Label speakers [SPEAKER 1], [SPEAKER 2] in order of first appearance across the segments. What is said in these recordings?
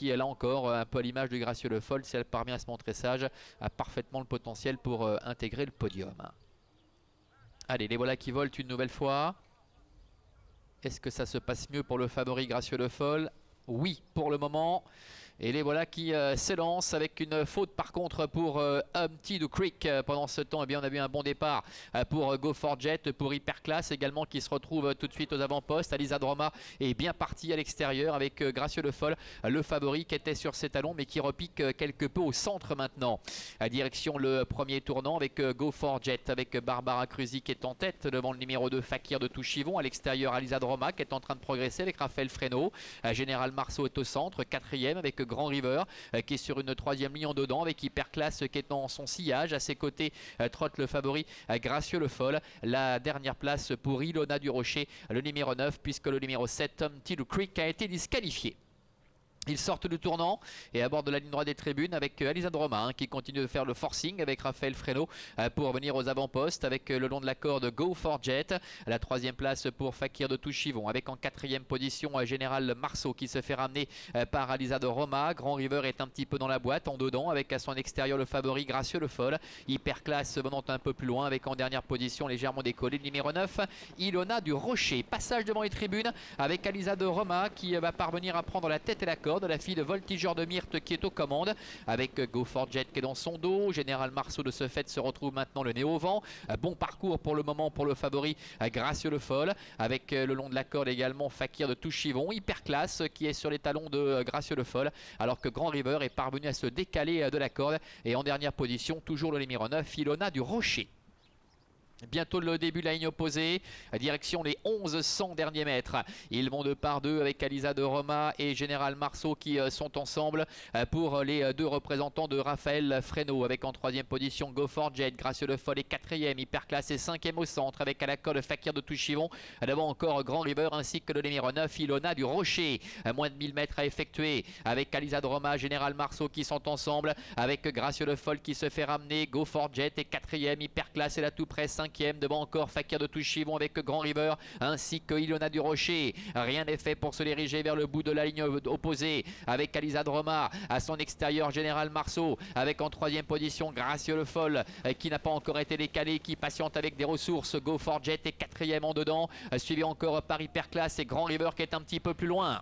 [SPEAKER 1] qui là encore, un peu à l'image de Gracieux Le Foll, si elle parvient à se montrer sage, a parfaitement le potentiel pour intégrer le podium. Allez, les voilà qui volent une nouvelle fois. Est-ce que ça se passe mieux pour le favori Gracieux Le Foll? Oui, pour le moment. Et les voilà qui s'élancent avec une faute par contre pour Humpty du Creek. Pendant ce temps, eh bien, on a vu un bon départ pour Go For Jet, pour Hyperclass également qui se retrouve tout de suite aux avant-postes. Alisa Droma est bien partie à l'extérieur avec Gracieux Le Foll, le favori qui était sur ses talons mais qui repique quelque peu au centre maintenant. À direction le premier tournant avec Go For Jet, avec Barbara Cruzy qui est en tête devant le numéro 2 Fakir de Touchivon. À l'extérieur, Alisa Droma qui est en train de progresser avec Raphaël Fresneau. Général Marceau est au centre, quatrième avec Grand River qui est sur une troisième ligne en dedans avec Hyperclass qui est dans son sillage. À ses côtés trotte le favori Gracieux Le Foll. La dernière place pour Ilona du Rocher, le numéro 9, puisque le numéro 7 Humpty du Creek a été disqualifié. Ils sortent du tournant et abordent la ligne droite des tribunes avec Alisa Droma qui continue de faire le forcing avec Raphaël Fresneau pour venir aux avant-postes avec le long de la corde Go For Jet. La troisième place pour Fakir de Touchivon avec en quatrième position Général Marceau qui se fait ramener par Alisa Droma. Grand River est un petit peu dans la boîte en dedans avec à son extérieur le favori Gracieux Le Foll. Hyperclass venant un peu plus loin avec en dernière position légèrement décollé le numéro 9 Ilona du Rocher. Passage devant les tribunes avec Alisa Droma qui va parvenir à prendre la tête et la corde. De la fille de Voltigeur de Myrte qui est aux commandes avec Go For Jet qui est dans son dos. Général Marceau de ce fait se retrouve maintenant le nez au vent. Bon parcours pour le moment pour le favori Gracieux Le Foll avec le long de la corde également Fakir de Touchivon. Hyperclass qui est sur les talons de Gracieux Le Foll alors que Grand River est parvenu à se décaler de la corde et en dernière position toujours le numéro 9 Ilona du Rocher. Bientôt le début de la ligne opposée, direction les 1100 derniers mètres. Ils vont de par deux avec Alisa Droma et Général Marceau qui sont ensemble pour les deux représentants de Raphaël Fresneau. Avec en troisième position Go For Jet, Gracieux Le Foll est quatrième, Hyperclass est cinquième au centre avec à la corde Fakir de Touchivon. Devant encore Grand River ainsi que le numéro 9 Ilona du Rocher. Moins de 1000 mètres à effectuer avec Alisa Droma, Général Marceau qui sont ensemble avec Gracieux Le Foll qui se fait ramener. Go For Jet est quatrième, Hyperclass est là tout près cinquième. Devant encore Fakir de Touchivon avec Grand River ainsi que Ilona du Rocher. Rien n'est fait pour se diriger vers le bout de la ligne opposée avec Alisa Droma à son extérieur Général Marceau avec en troisième position Gracieux Le Foll qui n'a pas encore été décalé, qui patiente avec des ressources. Go For Jet est quatrième en dedans, suivi encore par Hyperclass et Grand River qui est un petit peu plus loin.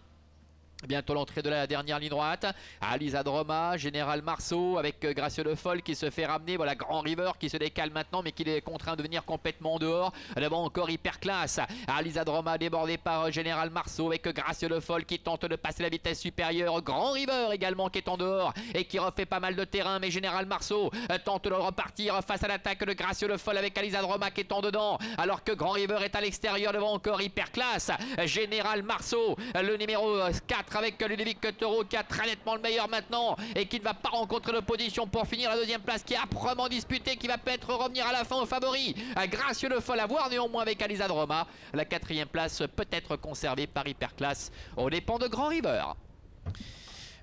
[SPEAKER 1] Bientôt l'entrée de la dernière ligne droite. Alisa Droma, Général Marceau avec Gracieux Le Foll qui se fait ramener. Voilà Grand River qui se décale maintenant mais qui est contraint de venir complètement en dehors. Devant encore Hyperclass. Alisa Droma débordée par Général Marceau avec Gracieux Le Foll qui tente de passer la vitesse supérieure. Grand River également qui est en dehors et qui refait pas mal de terrain. Mais Général Marceau tente de repartir face à l'attaque de Gracieux Le Foll avec Alisa Droma qui est en dedans. Alors que Grand River est à l'extérieur devant encore Hyperclass. Général Marceau, le numéro 4 avec Ludovic Toro qui a très nettement le meilleur maintenant et qui ne va pas rencontrer l'opposition pour finir la deuxième place qui est âprement disputée, qui va peut-être revenir à la fin au favori. Gracieux Le Foll à voir néanmoins avec Alisa Droma. La quatrième place peut être conservée par Hyperclass aux dépens de Grand River.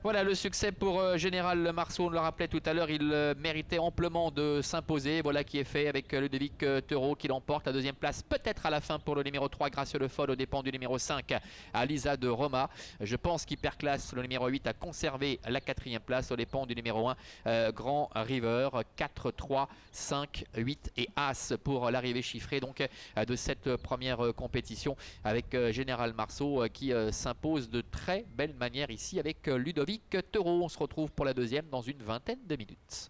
[SPEAKER 1] Voilà le succès pour Général Marceau, on le rappelait tout à l'heure, il méritait amplement de s'imposer. Voilà qui est fait avec Ludovic Toro qui l'emporte. La deuxième place peut-être à la fin pour le numéro 3 Gracieux Le Foll aux dépens du numéro 5 Alisa Droma. Je pense qu'Hyperclass, le numéro 8, a conservé la quatrième place aux dépens du numéro 1 Grand River. 4, 3, 5, 8 et As pour l'arrivée chiffrée donc de cette première compétition avec Général Marceau qui s'impose de très belle manière ici avec Ludovic Toro. On se retrouve pour la deuxième dans une vingtaine de minutes.